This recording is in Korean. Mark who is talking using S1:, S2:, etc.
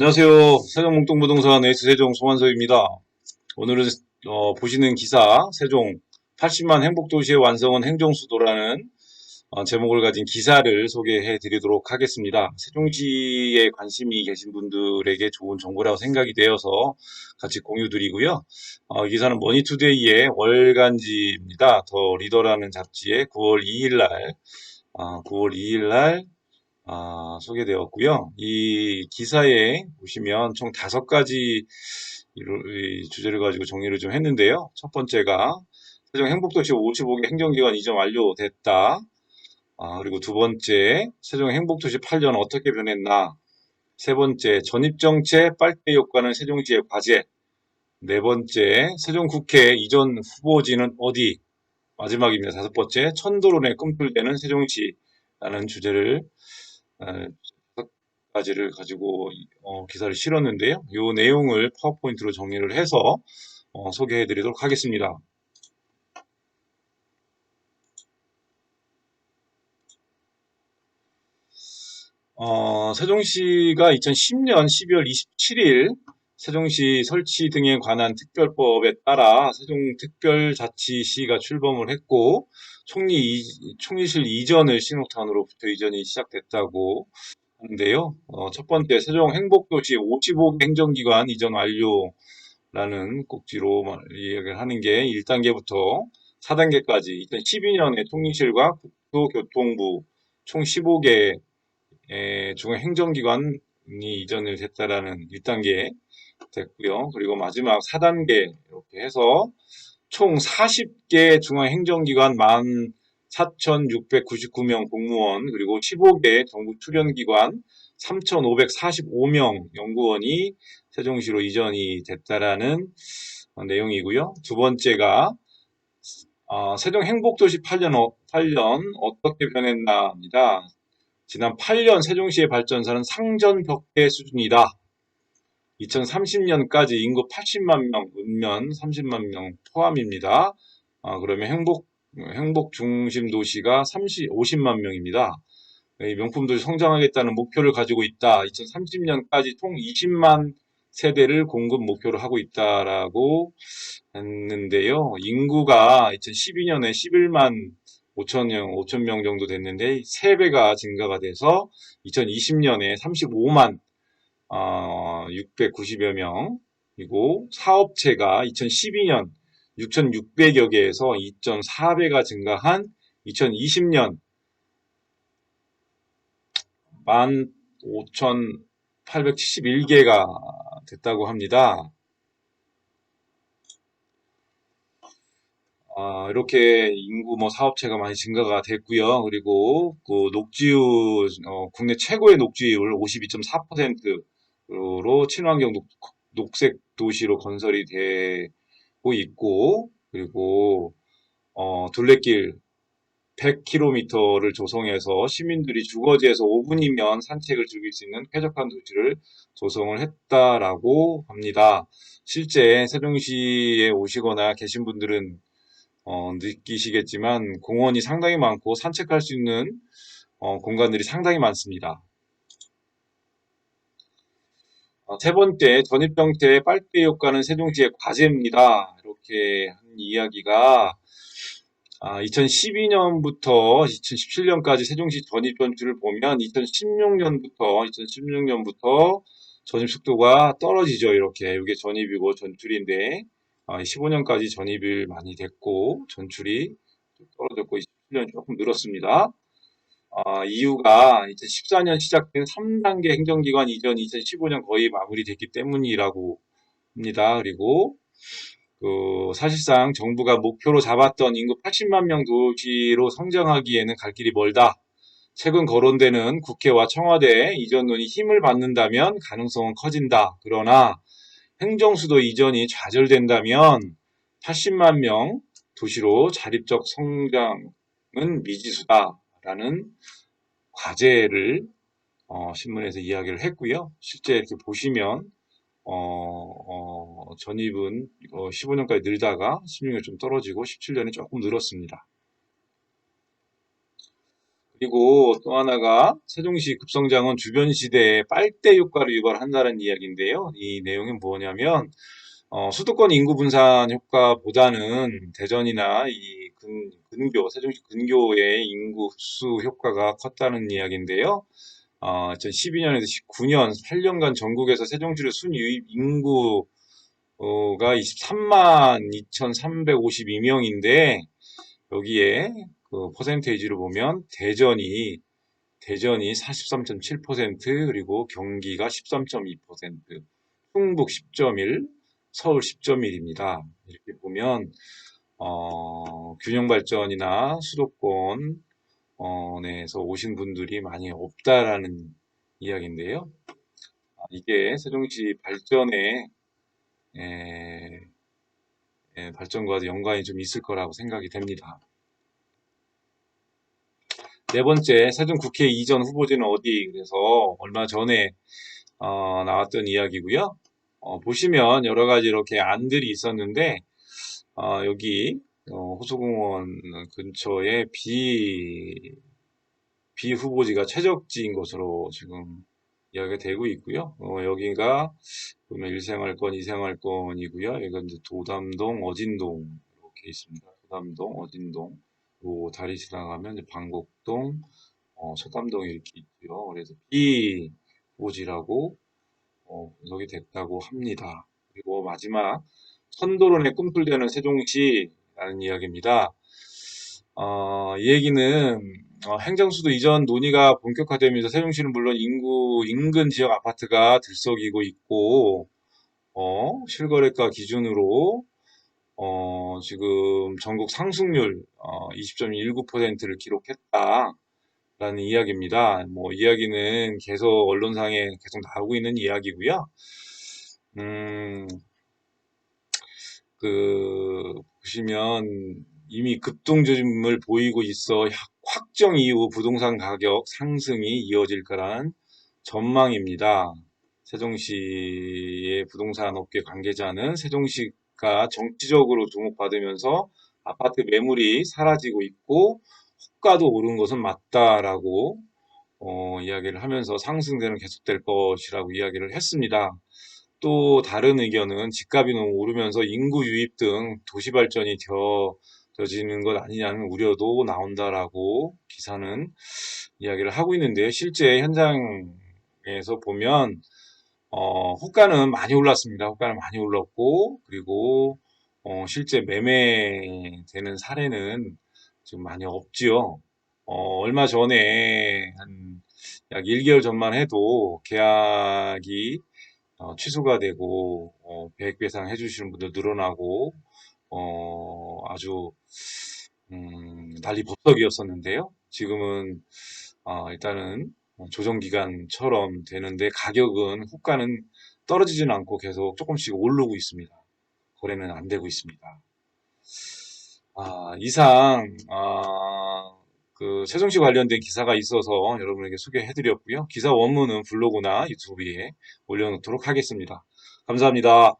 S1: 안녕하세요. 세종목동부동산 S세종 송환석입니다. 오늘은 보시는 기사 세종 80만 행복도시의 완성은 행정수도라는 제목을 가진 기사를 소개해 드리도록 하겠습니다. 세종시에 관심이 계신 분들에게 좋은 정보라고 생각이 되어서 같이 공유 드리고요. 이 기사는 머니투데이의 월간지입니다. 더 리더라는 잡지에 9월 2일 날 9월 2일 날 소개되었고요. 이 기사에 보시면 총 5가지 이 주제를 가지고 정리를 좀 했는데요. 첫 번째가 세종 행복도시 55개 행정기관 이전 완료됐다. 그리고 두 번째, 세종 행복도시 8년 어떻게 변했나. 세 번째, 전입정체 빨대 효과는 세종시의 과제. 네 번째, 세종국회 이전 후보지는 어디. 마지막입니다. 다섯 번째, 천도론에 꿈틀대는 세종시라는 주제를 몇 가지를 가지고 기사를 실었는데요. 이 내용을 파워포인트로 정리를 해서 소개해 드리도록 하겠습니다. 세종시가 2010년 12월 27일 세종시 설치 등에 관한 특별법에 따라 세종특별자치시가 출범을 했고 총리실 이전을 신호탄으로부터 이전이 시작됐다고 하는데요. 첫 번째 세종 행복도시 55개 행정기관 이전 완료라는 꼭지로 이야기를 하는 게 1단계부터 4단계까지 2012년에 통일실과 국토교통부 총 15개 중앙행정기관이 이전을 됐다라는 1단계 됐고요. 그리고 마지막 4단계 이렇게 해서 총 40개 중앙행정기관 14,699명 공무원 그리고 15개 정부 출연기관 3,545명 연구원이 세종시로 이전이 됐다라는 내용이고요. 두 번째가 세종 행복도시 8년 어떻게 변했나입니다. 지난 8년 세종시의 발전사는 상전벽해 수준이다. 2030년까지 인구 80만 명, 운면 30만 명 포함입니다. 그러면 행복 중심 도시가 50만 명입니다. 이 명품 도시 성장하겠다는 목표를 가지고 있다. 2030년까지 총 20만 세대를 공급 목표로 하고 있다라고 했는데요. 인구가 2012년에 11만 5천 명 정도 됐는데 3배가 증가가 돼서 2020년에 35만 690여 명이고 사업체가 2012년 6,600여 개에서 2.4배가 증가한 2020년 15,871개가 됐다고 합니다. 이렇게 인구 사업체가 많이 증가가 됐고요. 그리고 그 녹지율 국내 최고의 녹지율 52.4%로 친환경 녹색 도시로 건설이 되고 있고 그리고 둘레길 100km를 조성해서 시민들이 주거지에서 5분이면 산책을 즐길 수 있는 쾌적한 도시를 조성을 했다라고 합니다. 실제 세종시에 오시거나 계신 분들은 느끼시겠지만 공원이 상당히 많고 산책할 수 있는 공간들이 상당히 많습니다. 세 번째, 전입정체 빨대 효과는 세종시의 과제입니다. 이렇게 한 이야기가 2012년부터 2017년까지 세종시 전입 전출을 보면 2016년부터 전입 속도가 떨어지죠. 이렇게 이게 전입이고 전출인데 15년까지 전입이 많이 됐고 전출이 떨어졌고 27년 조금 늘었습니다. 이유가 2014년 시작된 3단계 행정기관 이전 2015년 거의 마무리됐기 때문이라고 합니다. 그리고 사실상 정부가 목표로 잡았던 인구 80만 명 도시로 성장하기에는 갈 길이 멀다. 최근 거론되는 국회와 청와대 이전론이 힘을 받는다면 가능성은 커진다. 그러나 행정수도 이전이 좌절된다면 80만 명 도시로 자립적 성장은 미지수다라는 과제를 신문에서 이야기를 했고요. 실제 이렇게 보시면 전입은 15년까지 늘다가 16년 좀 떨어지고 17년에 조금 늘었습니다. 그리고 또 하나가 세종시 급성장은 주변 시대에 빨대 효과를 유발한다는 이야기인데요. 이 내용은 뭐냐면 수도권 인구 분산 효과보다는 대전이나 이 근교, 세종시 근교의 인구 흡수 효과가 컸다는 이야기인데요. 2012년에서 19년 8년간 전국에서 세종시를 순유입 인구가 23만 2,352명인데 여기에 그 퍼센테이지를 보면 대전이 43.7%, 그리고 경기가 13.2%, 충북 10.1, 서울 10.1입니다. 이렇게 보면 균형 발전이나 수도권 내에서 오신 분들이 많이 없다라는 이야기인데요. 이게 세종시 발전의 에, 발전과도 연관이 좀 있을 거라고 생각이 됩니다. 네 번째, 세종 국회 이전 후보지는 어디? 그래서 얼마 전에 나왔던 이야기고요. 보시면 여러 가지 이렇게 안들이 있었는데 여기 호수공원 근처에 비후보지가 최적지인 것으로 지금 이야기가 되고 있고요. 여기가 보면 1생활권, 2생활권이고요. 여기가 이제 도담동, 어진동 이렇게 있습니다. 도담동, 어진동. 요 다리 지나가면 이제 방곡동, 서담동 이렇게 있고요. 그래서 비후보지라고 분석이 됐다고 합니다. 그리고 마지막 선도론의 꿈틀대는 세종시라는 이야기입니다. 이 얘기는 행정수도 이전 논의가 본격화되면서 세종시는 물론 인근 지역 아파트가 들썩이고 있고 실거래가 기준으로 지금 전국 상승률 20.19%를 기록했다라는 이야기입니다. 뭐 이야기는 계속 언론상에 계속 나오고 있는 이야기고요. 음, 보시면 이미 급등짐을 보이고 있어 확정 이후 부동산 가격 상승이 이어질 거란 전망입니다. 세종시의 부동산 업계 관계자는 세종시가 정치적으로 주목받으면서 아파트 매물이 사라지고 있고 호가도 오른 것은 맞다라고 이야기를 하면서 상승세는 계속될 것이라고 이야기를 했습니다. 또 다른 의견은 집값이 너무 오르면서 인구 유입 등 도시 발전이 더뎌지는 것 아니냐는 우려도 나온다라고 기사는 이야기를 하고 있는데요. 실제 현장에서 보면 호가는 많이 올랐습니다. 호가는 많이 올랐고, 그리고 실제 매매되는 사례는 지금 많이 없지요. 얼마 전에 한 약 1개월 전만 해도 계약이 취소가 되고 배액배상 해주시는 분들 늘어나고 아주 난리법석이었었는데요. 지금은 일단은 조정기간처럼 되는데 가격은 호가는 떨어지지는 않고 계속 조금씩 오르고 있습니다. 거래는 안 되고 있습니다. 이상 그 세종시 관련된 기사가 있어서 여러분에게 소개해드렸고요. 기사 원문은 블로그나 유튜브에 올려놓도록 하겠습니다. 감사합니다.